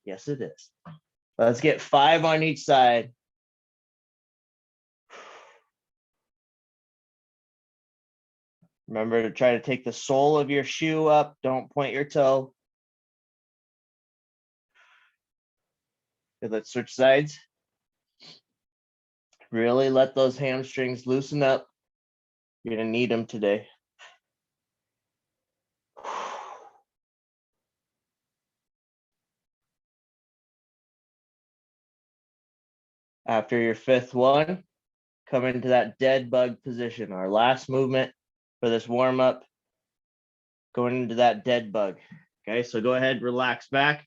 Yes, it is. Let's get 5 on each side. Remember to try to take the sole of your shoe up. Don't point your toe. Okay, let's switch sides. Really let those hamstrings loosen up. You're going to need them today. After your 5th one, come into that dead bug position. Our last movement for this warm up, going into that dead bug. Okay, so go ahead, relax back.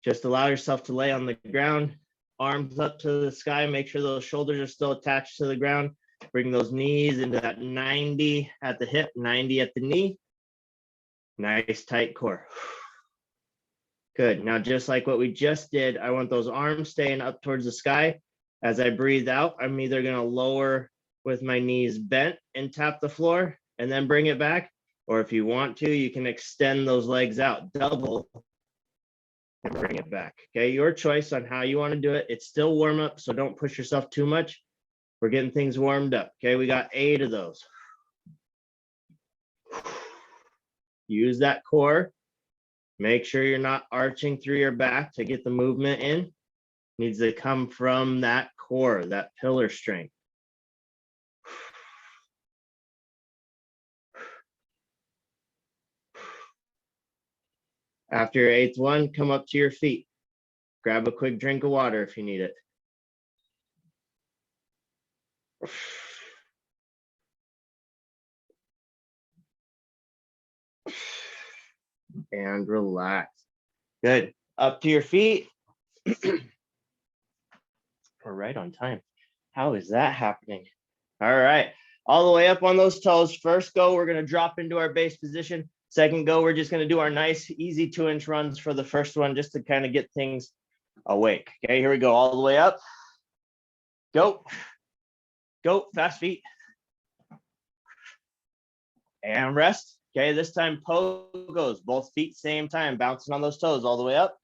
Just allow yourself to lay on the ground, arms up to the sky. Make sure those shoulders are still attached to the ground. Bring those knees into that 90 at the hip, 90 at the knee. Nice tight core. Good. Now, just like what we just did, I want those arms staying up towards the sky. As I breathe out, I'm either going to lower with my knees bent and tap the floor and then bring it back. Or if you want to, you can extend those legs out, double, and bring it back. Okay, your choice on how you want to do it. It's still warm up, so don't push yourself too much. We're getting things warmed up. Okay, we got 8 of those. Use that core. Make sure you're not arching through your back to get the movement in. Needs to come from that core, that pillar strength. After your 8th one, come up to your feet. Grab a quick drink of water if you need it. And relax. Good. Up to your feet. We're right on time. How is that happening? All right. All the way up on those toes. First go, we're going to drop into our base position. Second go, we're just going to do our nice, easy 2-inch runs for the first one, just to kind of get things awake. Okay, here we go. All the way up. Go. Go. Fast feet. And rest. Okay, this time pogos, both feet same time, bouncing on those toes all the way up.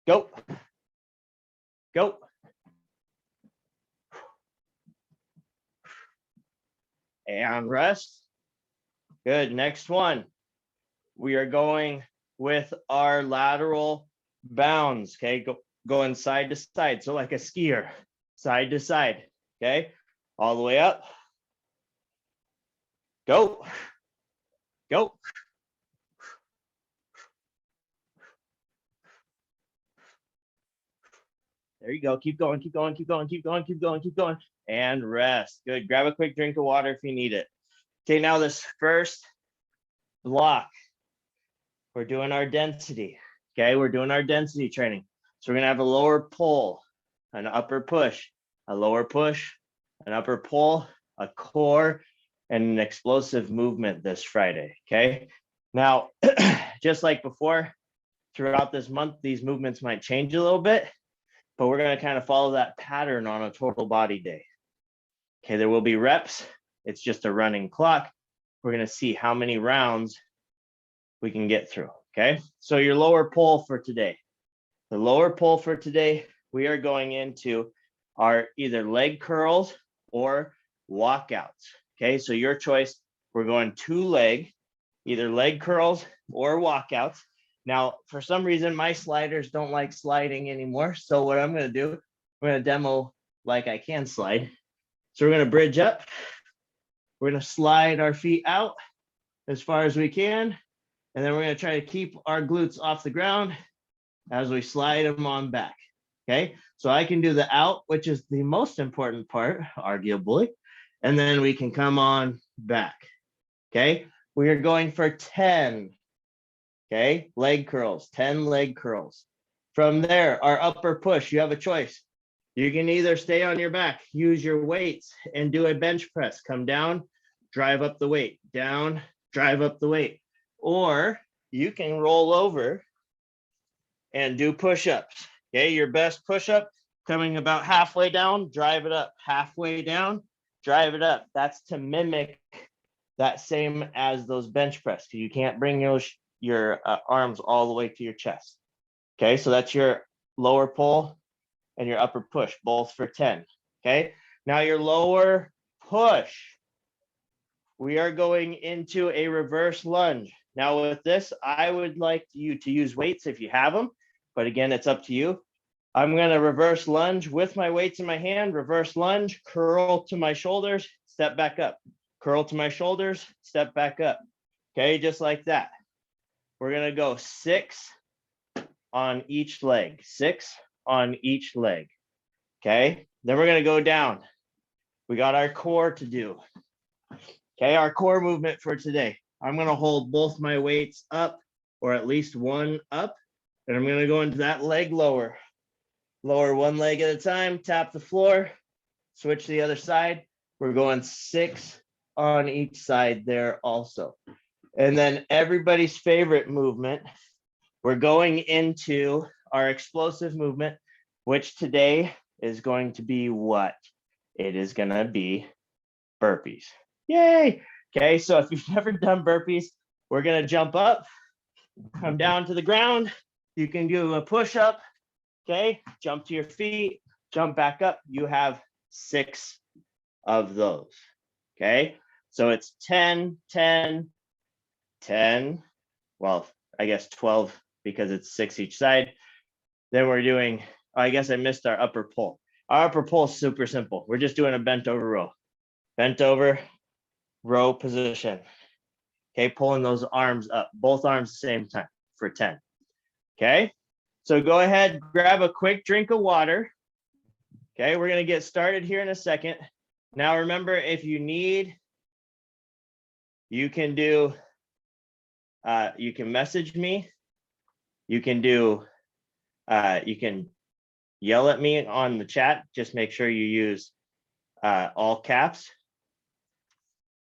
Go. Go. And rest. Good. Next one. We are going with our lateral bounds. Okay, going side to side. So like a skier, side to side. Okay, all the way up. Go. Go. There you go. Keep going, keep going, keep going, keep going, keep going, keep going. And rest. Good. Grab a quick drink of water if you need it. Okay, now this first block, we're doing our density. Okay, we're doing our density training. So we're going to have a lower pull, an upper push, a lower push, an upper pull, a core, and an explosive movement this Friday. Okay, now, just like before, throughout this month, these movements might change a little bit, but we're going to kind of follow that pattern on a total body day. Okay, there will be reps. It's just a running clock. We're going to see how many rounds we can get through. Okay, so your lower pull for today. The lower pull for today, we are going into our either leg curls or walkouts. Okay, so your choice. We're going 2 leg, either leg curls or walkouts. Now, for some reason, my sliders don't like sliding anymore. So what I'm going to do, I'm going to demo like I can slide. So we're going to bridge up. We're going to slide our feet out as far as we can. And then we're going to try to keep our glutes off the ground as we slide them on back. Okay, so I can do the out, which is the most important part, arguably. And then we can come on back. Okay, we are going for 10. Okay, leg curls, 10 leg curls. From there, our upper push, you have a choice. You can either stay on your back, use your weights, and do a bench press. Come down, drive up the weight, down, drive up the weight. Or you can roll over and do push-ups. Okay, your best push-up, coming about halfway down, drive it up. Halfway down, drive it up. That's to mimic that same as those bench press, because you can't bring your arms all the way to your chest. Okay, so that's your lower pull and your upper push, both for 10. Okay, now your lower push, we are going into a reverse lunge. Now with this, I would like you to use weights if you have them, but again, it's up to you. I'm gonna reverse lunge with my weights in my hand, reverse lunge, curl to my shoulders, step back up, curl to my shoulders, step back up. Okay, just like that. We're gonna go 6 on each leg, 6 on each leg. Okay, then we're gonna go down. We got our core to do. Okay, our core movement for today. I'm gonna hold both my weights up, or at least one up, and I'm gonna go into that leg lower. Lower one leg at a time, tap the floor, switch to the other side. We're going 6 on each side there also. And then everybody's favorite movement, we're going into our explosive movement, which today is going to be what? It is gonna be burpees. Yay! Okay, so if you've never done burpees, we're gonna jump up, come down to the ground. You can do a push-up, okay? Jump to your feet, jump back up. You have 6 of those, okay? So it's 10, 10, 10. Well, I guess 12 because it's 6 each side. Then we're doing, I guess I missed our upper pull. Our upper pull is super simple. We're just doing a bent over row. Bent over, row position. Okay, pulling those arms up, both arms at the same time for 10. Okay, so go ahead, grab a quick drink of water. Okay, we're gonna get started here in a second. Now remember, if you need, you can do, you can message me. You can do, you can yell at me on the chat. Just make sure you use all caps.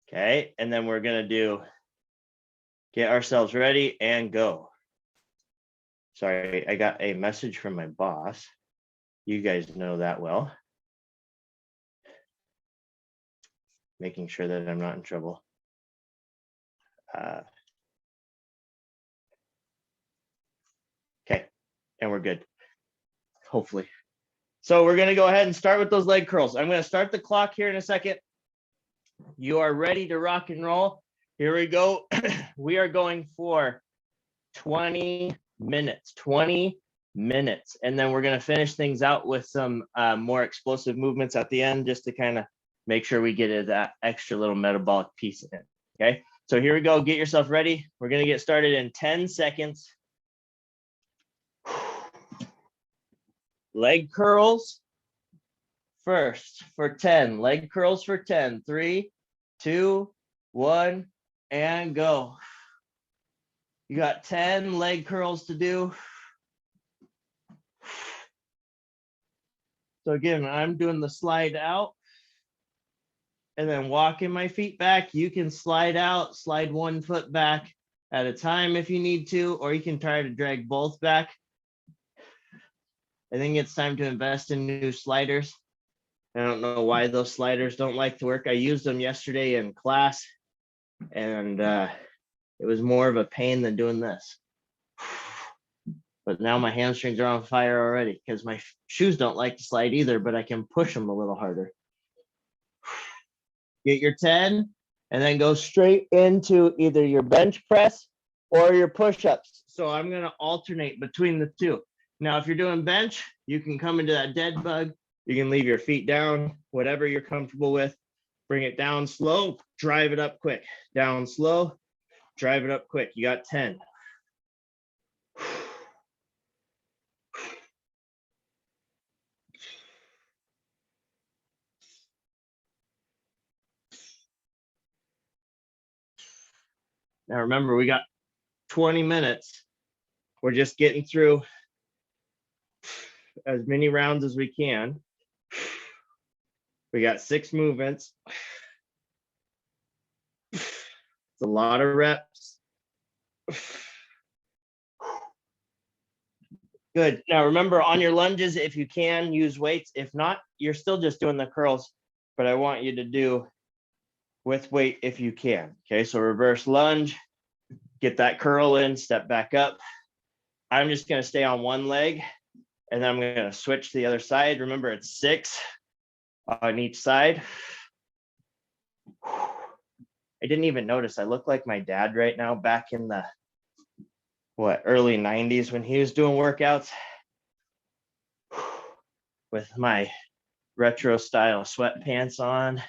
Okay, and then we're gonna do, get ourselves ready and go. Sorry, I got a message from my boss. You guys know that well. Making sure that I'm not in trouble. Okay, and we're good, hopefully. So we're gonna go ahead and start with those leg curls. I'm gonna start the clock here in a second. You are ready to rock and roll. Here we go. We are going for 20 minutes, 20 minutes. And then we're gonna finish things out with some more explosive movements at the end, just to kind of make sure we get that extra little metabolic piece in, okay? So here we go, get yourself ready. We're gonna get started in 10 seconds. Leg curls first for 10, leg curls for 10, 3, 2, 1, and go. You got 10 leg curls to do. So again, I'm doing the slide out and then walking my feet back. You can slide out, slide one foot back at a time if you need to, or you can try to drag both back. I think it's time to invest in new sliders. I don't know why those sliders don't like to work. I used them yesterday in class, and it was more of a pain than doing this. But now my hamstrings are on fire already because my shoes don't like to slide either, but I can push them a little harder. Get your 10 and then go straight into either your bench press or your push-ups. So I'm going to alternate between the two. Now, if you're doing bench, you can come into that dead bug. You can leave your feet down, whatever you're comfortable with. Bring it down slow, drive it up quick. Down slow, drive it up quick. You got 10. Now remember, we got 20 minutes. We're just getting through as many rounds as we can. We got 6 movements. It's a lot of reps. Good. Now remember, on your lunges, if you can, use weights. If not, you're still just doing the curls, but I want you to do with weight if you can. Okay, so reverse lunge, get that curl in, step back up, I'm just going to stay on one leg, and then I'm going to switch to the other side. Remember, it's 6 on each side. I didn't even notice. I look like my dad right now back in the, early 90s when he was doing workouts with my retro style sweatpants on,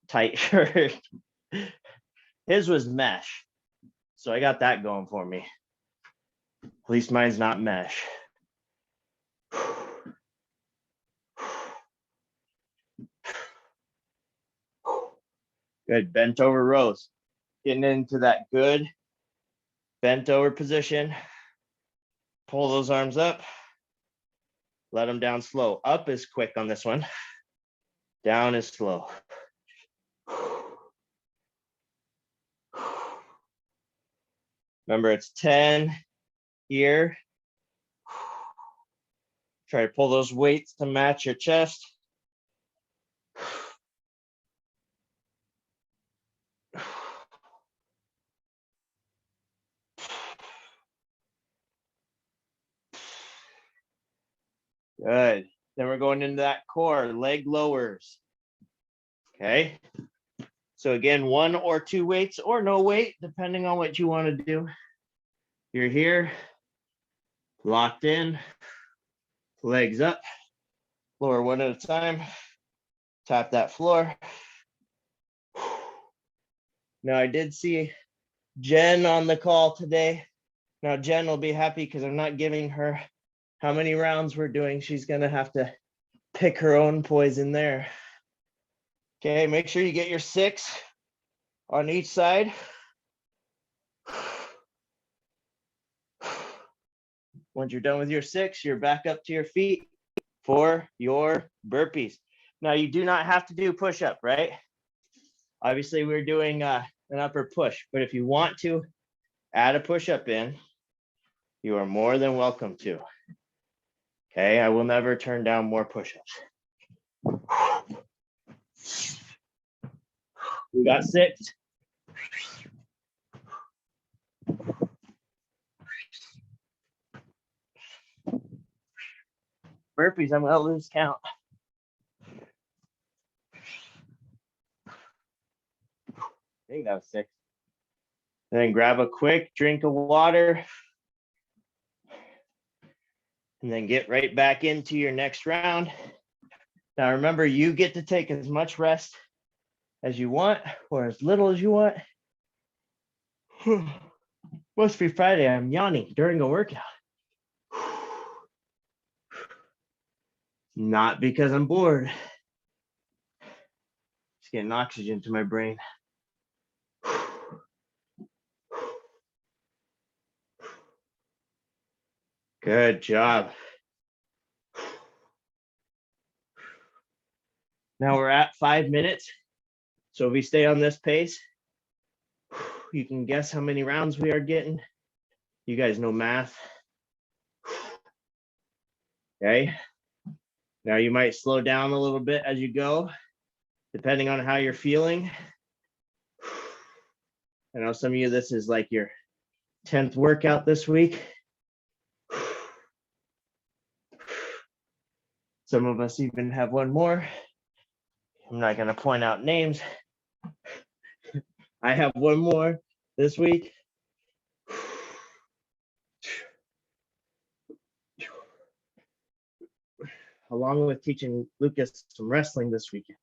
tight shirt. His was mesh. So I got that going for me. At least mine's not mesh. Good, bent over rows. Getting into that good bent over position. Pull those arms up. Let them down slow. Up is quick on this one. Down is slow. Remember, it's 10 here. Try to pull those weights to match your chest. Good. Then we're going into that core, leg lowers. Okay. So again, 1 or 2 weights or no weight, depending on what you want to do. You're here, locked in, legs up, lower one at a time, tap that floor. Now I did see Jen on the call today. Now Jen will be happy because I'm not giving her how many rounds we're doing. She's going to have to pick her own poison there. Okay, make sure you get your 6 on each side. Once you're done with your 6, you're back up to your feet for your burpees. Now you do not have to do push-up, right? Obviously we're doing an upper push, but if you want to add a push-up in, you are more than welcome to. Okay, I will never turn down more push-ups. We got 6. Burpees, I'm gonna lose count. I think that was 6. And then grab a quick drink of water. And then get right back into your next round. Now remember, you get to take as much rest as you want or as little as you want. Must be Friday. I'm yawning during a workout. Not because I'm bored. Just getting oxygen to my brain. Good job. Now we're at 5 minutes. So if we stay on this pace, you can guess how many rounds we are getting. You guys know math. Okay. Now you might slow down a little bit as you go, depending on how you're feeling. I know some of you, this is like your 10th workout this week. Some of us even have one more. I'm not going to point out names. I have one more this week. Along with teaching Lucas some wrestling this weekend.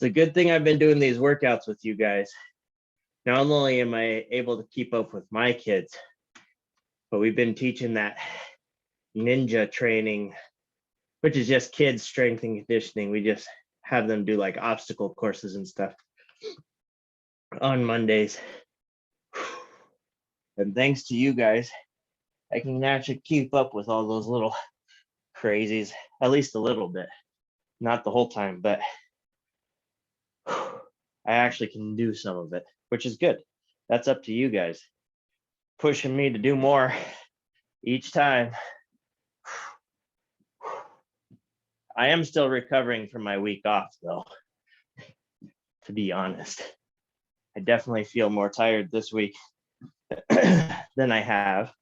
It's a good thing I've been doing these workouts with you guys. Not only am I able to keep up with my kids, but we've been teaching that ninja training, which is just kids strength and conditioning. We just have them do like obstacle courses and stuff on Mondays. And thanks to you guys, I can actually keep up with all those little crazies, at least a little bit. Not the whole time, but I actually can do some of it, which is good. That's up to you guys. Pushing me to do more each time. I am still recovering from my week off though, to be honest. I definitely feel more tired this week than I have.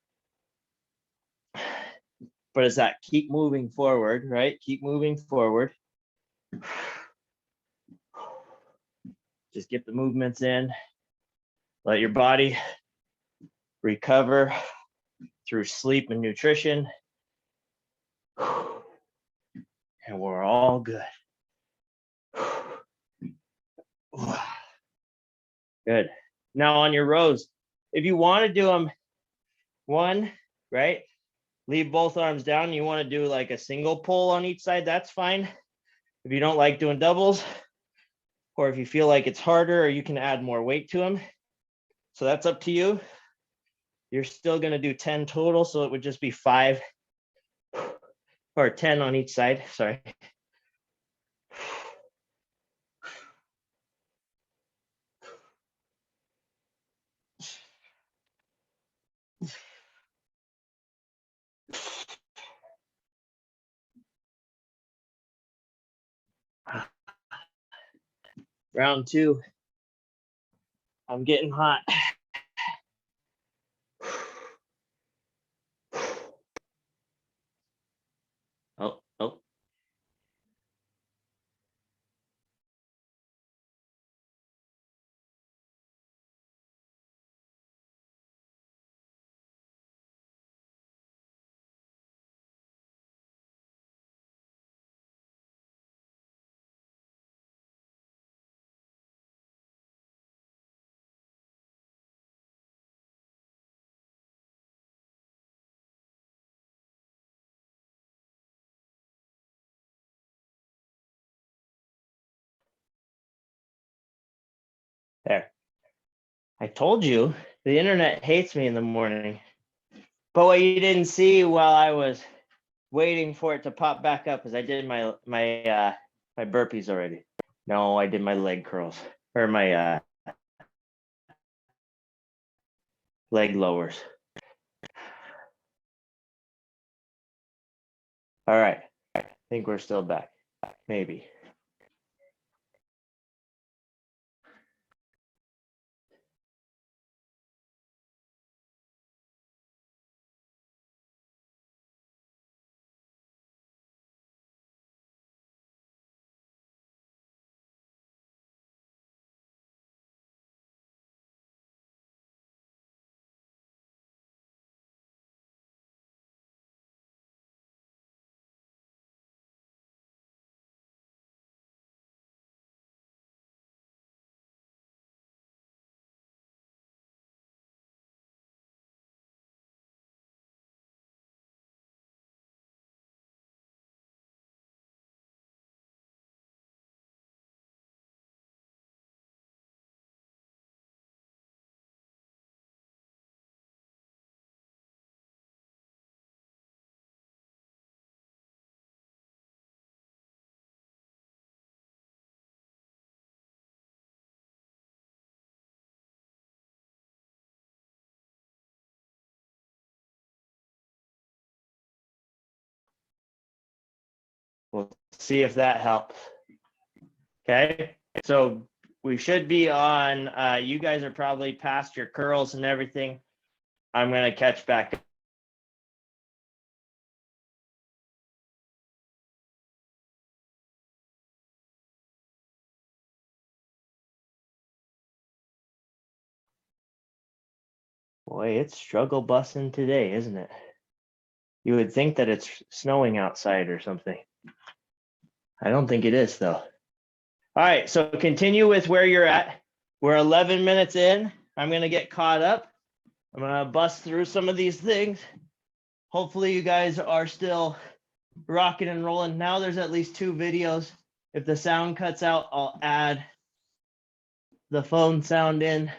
But it's that keep moving forward, right? Keep moving forward. Just get the movements in. Let your body recover through sleep and nutrition. And we're all good. Good. Now on your rows, if you want to do them one, right? Leave both arms down. You want to do like a single pull on each side, that's fine. If you don't like doing doubles, or if you feel like it's harder, or you can add more weight to them. So that's up to you. You're still going to do 10 total, so it would just be 5 or 10 on each side. Sorry. Round 2. I'm getting hot. Oh. There. I told you the internet hates me in the morning. But what you didn't see while I was waiting for it to pop back up is I did my burpees already. No, I did my leg curls or my leg lowers. All right. I think we're still back. Maybe. We'll see if that helps. Okay. So we should be on, you guys are probably past your curls and everything. I'm going to catch back. Boy, it's struggle busing today, isn't it? You would think that it's snowing outside or something. I don't think it is though. All right, so continue with where you're at. We're 11 minutes in. I'm going to get caught up. I'm going to bust through some of these things. Hopefully you guys are still rocking and rolling. Now there's at least 2 videos. If the sound cuts out, I'll add the phone sound in.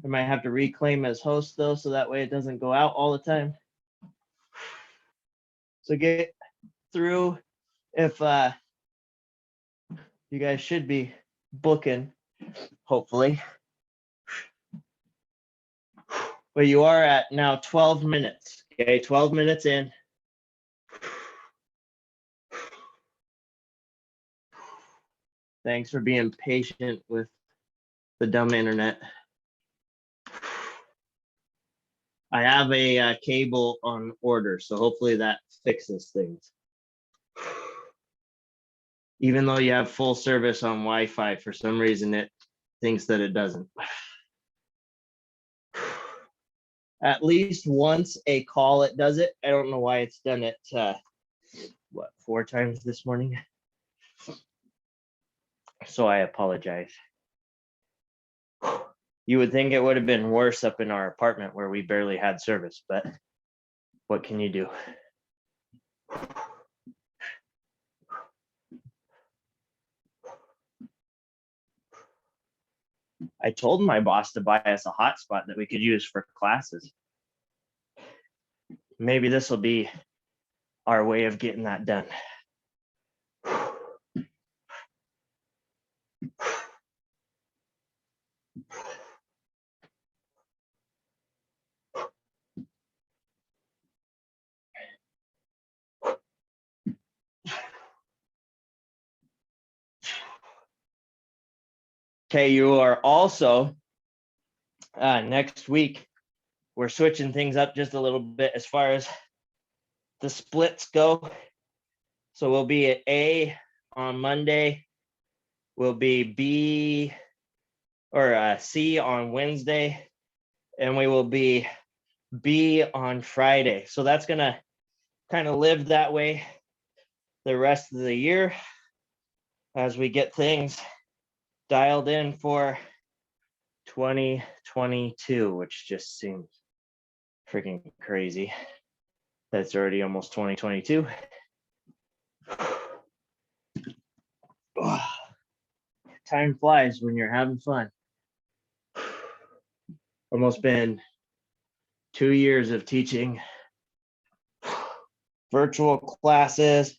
I might have to reclaim as host though, so that way it doesn't go out all the time. So get through. If you guys should be booking, hopefully. But you are at now 12 minutes. Okay, 12 minutes in. Thanks for being patient with the dumb internet. I have a cable on order, so hopefully that fixes things. Even though you have full service on Wi-Fi, for some reason it thinks that it doesn't. At least once a call it does it. I don't know why it's done it, what, 4 times this morning? So I apologize. You would think it would have been worse up in our apartment where we barely had service, but what can you do? I told my boss to buy us a hotspot that we could use for classes. Maybe this will be our way of getting that done. Okay, you are also, next week, we're switching things up just a little bit as far as the splits go. So we'll be at A on Monday, we'll be B or C on Wednesday, and we will be B on Friday. So that's gonna kind of live that way the rest of the year as we get things dialed in for 2022, which just seems freaking crazy. That's already almost 2022. Time flies when you're having fun. Almost been 2 years of teaching virtual classes,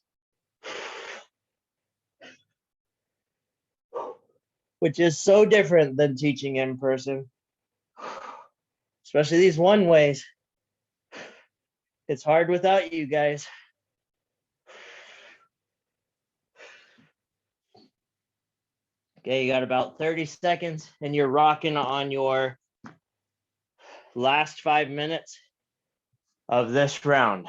which is so different than teaching in person, especially these one ways. It's hard without you guys. Okay, you got about 30 seconds and you're rocking on your last 5 minutes of this round.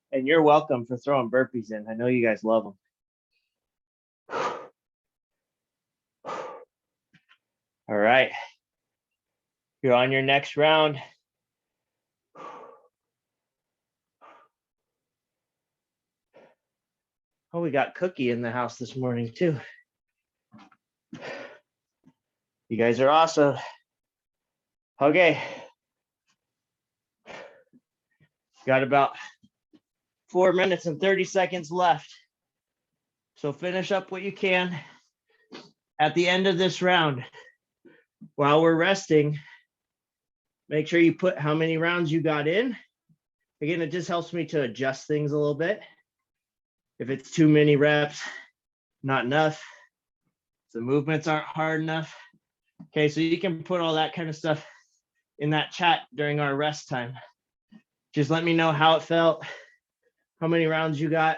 And you're welcome for throwing burpees in. I know you guys love them. All right. You're on your next round. Oh, we got Cookie in the house this morning too. You guys are awesome. Okay. Got about 4 minutes and 30 seconds left. So finish up what you can. At the end of this round, while we're resting, make sure you put how many rounds you got in. Again, it just helps me to adjust things a little bit. If it's too many reps, not enough. If the movements aren't hard enough. Okay, so you can put all that kind of stuff in that chat during our rest time. Just let me know how it felt, how many rounds you got,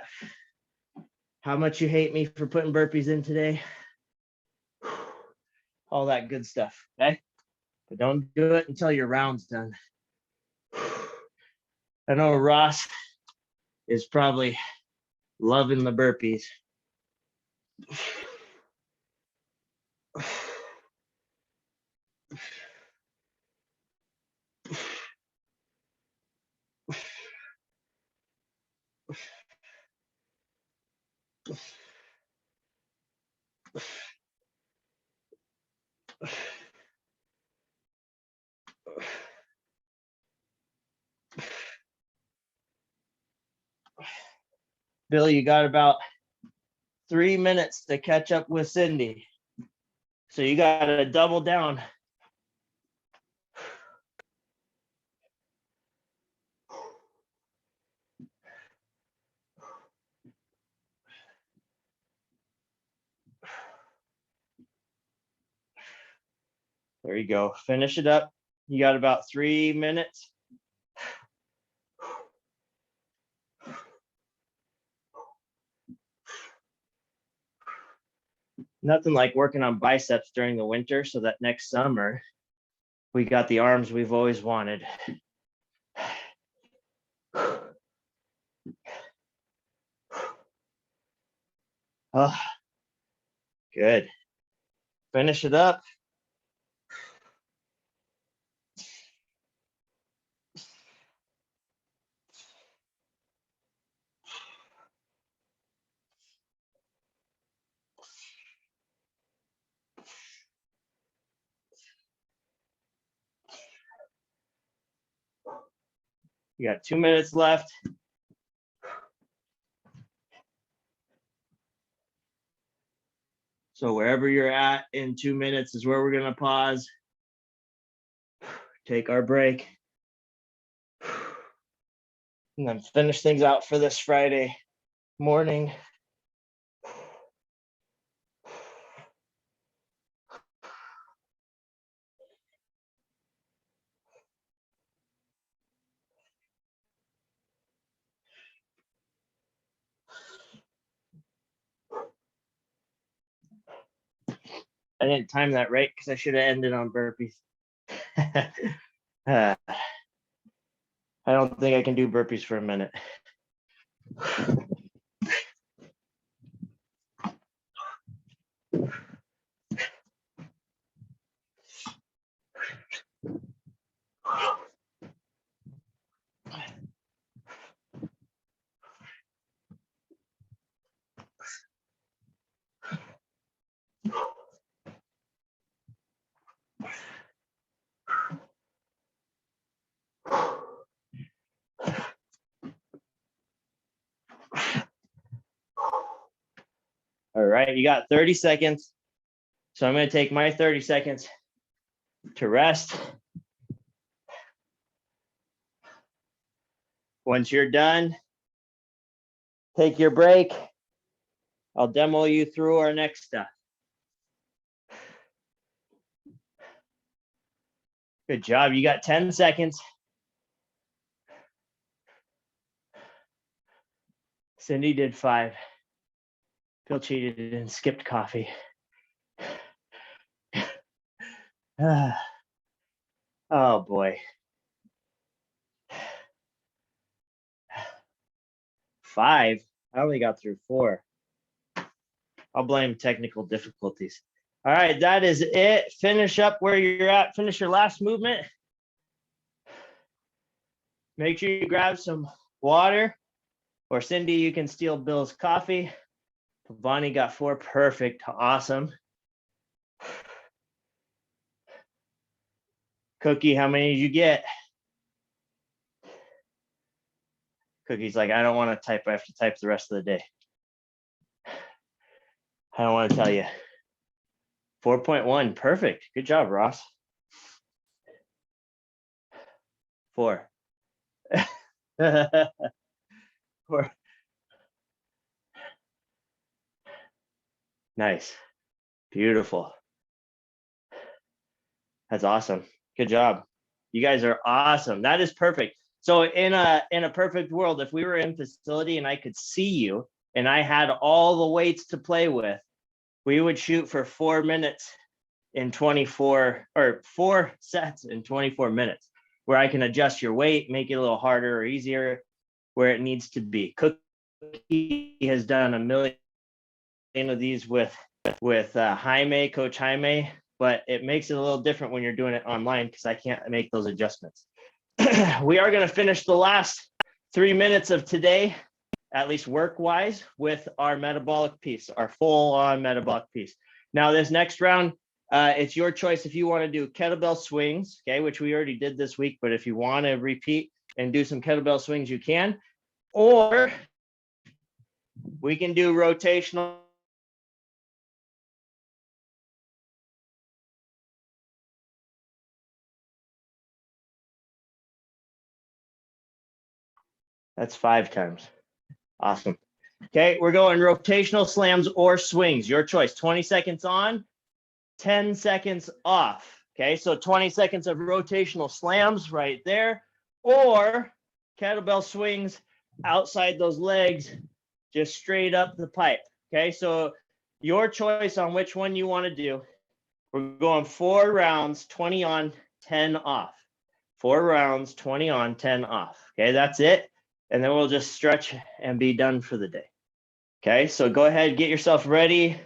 how much you hate me for putting burpees in today. All that good stuff, okay? But don't do it until your round's done. I know Ross is probably loving the burpees. Bill, you got about 3 minutes to catch up with Cindy. So you got to double down. There you go. Finish it up. You got about 3 minutes. Nothing like working on biceps during the winter so that next summer we got the arms we've always wanted. Oh, good. Finish it up. You got 2 minutes left. So wherever you're at in 2 minutes is where we're going to pause. Take our break. And then finish things out for this Friday morning. I didn't time that right because I should have ended on burpees. I don't think I can do burpees for a minute. All right, you got 30 seconds. So I'm going to take my 30 seconds to rest. Once you're done, take your break. I'll demo you through our next stuff. Good job. You got 10 seconds. Cindy did 5. Phil cheated and skipped coffee. Oh boy. 5. I only got through 4. I'll blame technical difficulties. All right, that is it. Finish up where you're at. Finish your last movement. Make sure you grab some water. Or Cindy, you can steal Bill's coffee. Bonnie got 4. Perfect. Awesome. Cookie, how many did you get? Cookie's like, I don't want to type. I have to type the rest of the day. I don't want to tell you. 4.1. Perfect. Good job, Ross. 4. 4. Nice. Beautiful. That's awesome. Good job. You guys are awesome. That is perfect. So in a perfect world, if we were in facility and I could see you and I had all the weights to play with, we would shoot for 4 minutes in 24 or 4 sets in 24 minutes, where I can adjust your weight, make it a little harder or easier where it needs to be. Cookie has done a million of these with Jaime, Coach Jaime, but it makes it a little different when you're doing it online because I can't make those adjustments. We are going to finish the last 3 minutes of today, at least work-wise, with our metabolic piece, our full-on metabolic piece. Now, this next round, it's your choice if you want to do kettlebell swings, okay, which we already did this week, but if you want to repeat and do some kettlebell swings, you can. Or We can do rotational. That's 5 times. Awesome. Okay, we're going rotational slams or swings. Your choice. 20 seconds on, 10 seconds off. Okay, so 20 seconds of rotational slams right there, or kettlebell swings outside those legs, just straight up the pipe. Okay, so your choice on which one you want to do. We're going 4 rounds, 20 on, 10 off. 4 rounds, 20 on, 10 off. Okay, that's it. And then we'll just stretch and be done for the day. Okay, so go ahead, get yourself ready.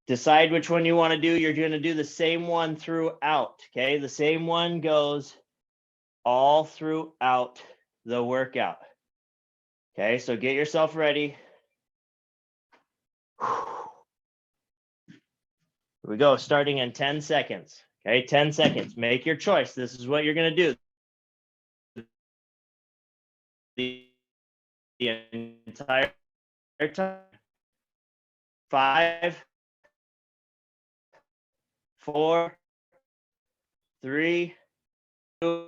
Decide which one you want to do. You're going to do the same one throughout. Okay, the same one goes all throughout the workout. Okay, so get yourself ready. Here we go, starting in 10 seconds. Okay, 10 seconds. Make your choice. This is what you're going to do. The entire time. 5, 4, 3, 2.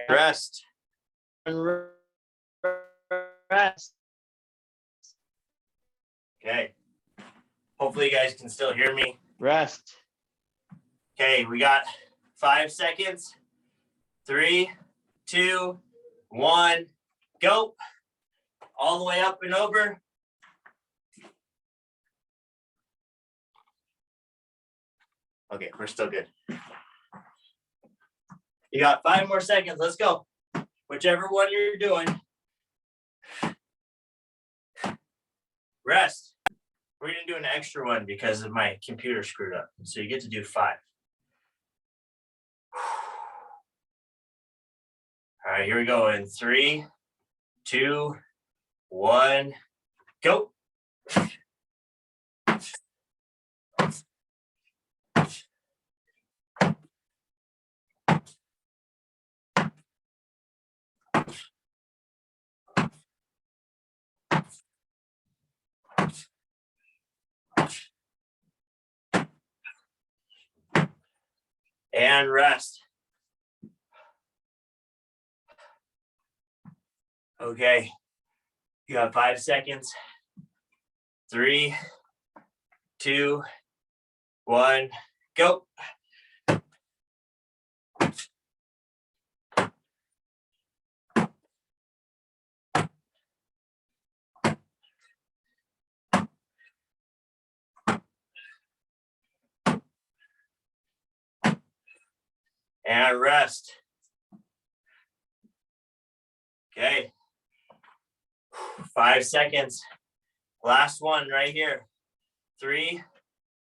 Rest. Rest. Okay. Hopefully you guys can still hear me. Rest. Okay, we got 5 seconds. 3, 2, 1, go. All the way up and over. Okay, we're still good. You got 5 more seconds. Let's go. Whichever one you're doing. Rest. We're going to do an extra one because of my computer screwed up. So you get to do 5. All right, here we go. In 3, 2, 1, go. And rest. Okay, you have 5 seconds. 3, 2, 1, go. And rest. Okay. 5 seconds. Last one right here. 3,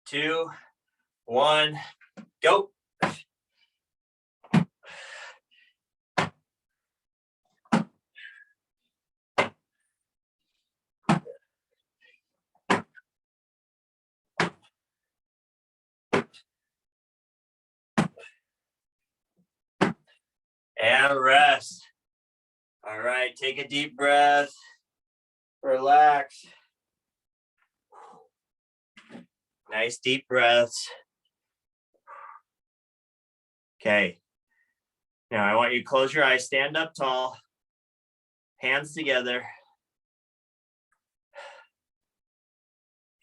2, 1, go. And rest. All right, take a deep breath. Relax. Nice deep breaths. Okay. Now I want you to close your eyes, stand up tall, hands together.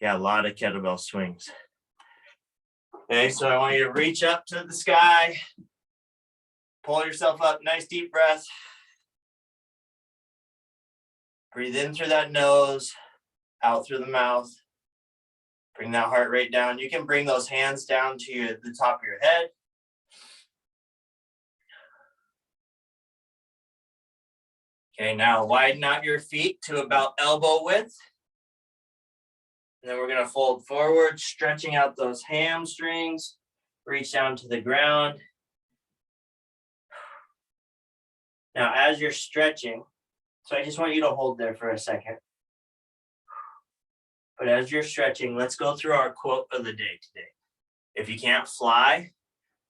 Yeah, a lot of kettlebell swings. Okay, so I want you to reach up to the sky, pull yourself up, nice deep breath. Breathe in through that nose, out through the mouth. Bring that heart rate down. You can bring those hands down to the top of your head. Okay, now widen out your feet to about elbow width. And then we're going to fold forward, stretching out those hamstrings. Reach down to the ground. Now, as you're stretching, so I just want you to hold there for a second. But as you're stretching, let's go through our quote of the day today. If you can't fly,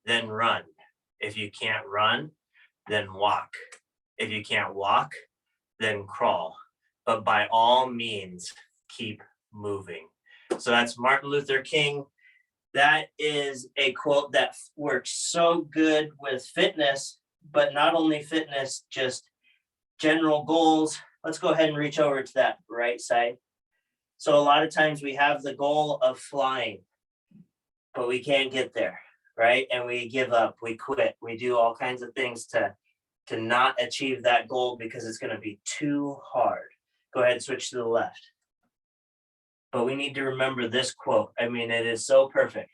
then run. If you can't run, then walk. If you can't walk, then crawl. But by all means, keep moving. So that's Martin Luther King. That is a quote that works so good with fitness, but not only fitness, just general goals. Let's go ahead and reach over to that right side. So a lot of times we have the goal of flying, but we can't get there, right? And we give up, we quit, we do all kinds of things to not achieve that goal because it's going to be too hard. Go ahead and switch to the left. But we need to remember this quote. I mean, it is so perfect.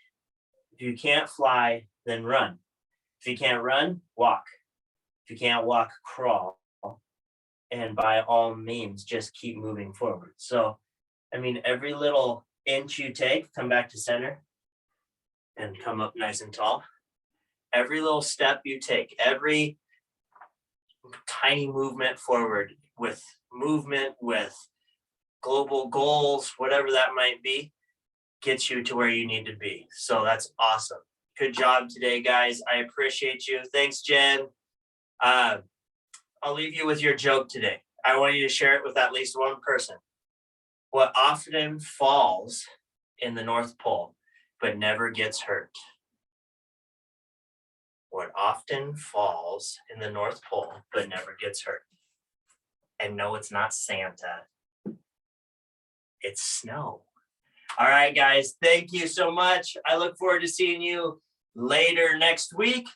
If you can't fly, then run. If you can't run, walk. If you can't walk, crawl. And by all means, just keep moving forward. So, I mean, every little inch you take, come back to center and come up nice and tall. Every little step you take, every tiny movement forward with global goals, whatever that might be, gets you to where you need to be. So that's awesome. Good job today, guys. I appreciate you. Thanks, Jen. I'll leave you with your joke today. I want you to share it with at least one person. What often falls in the North Pole, but never gets hurt? What often falls in the North Pole, but never gets hurt? And no, it's not Santa. It's snow. All right, guys. Thank you so much. I look forward to seeing you later next week.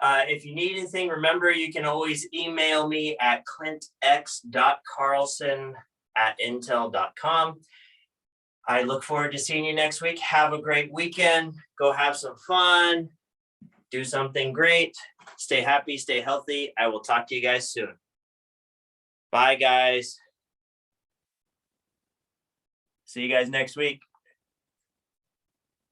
If you need anything, remember you can always email me at clintx.carlson@intel.com. I look forward to seeing you next week. Have a great weekend. Go have some fun. Do something great. Stay happy, stay healthy. I will talk to you guys soon. Bye, guys. See you guys next week.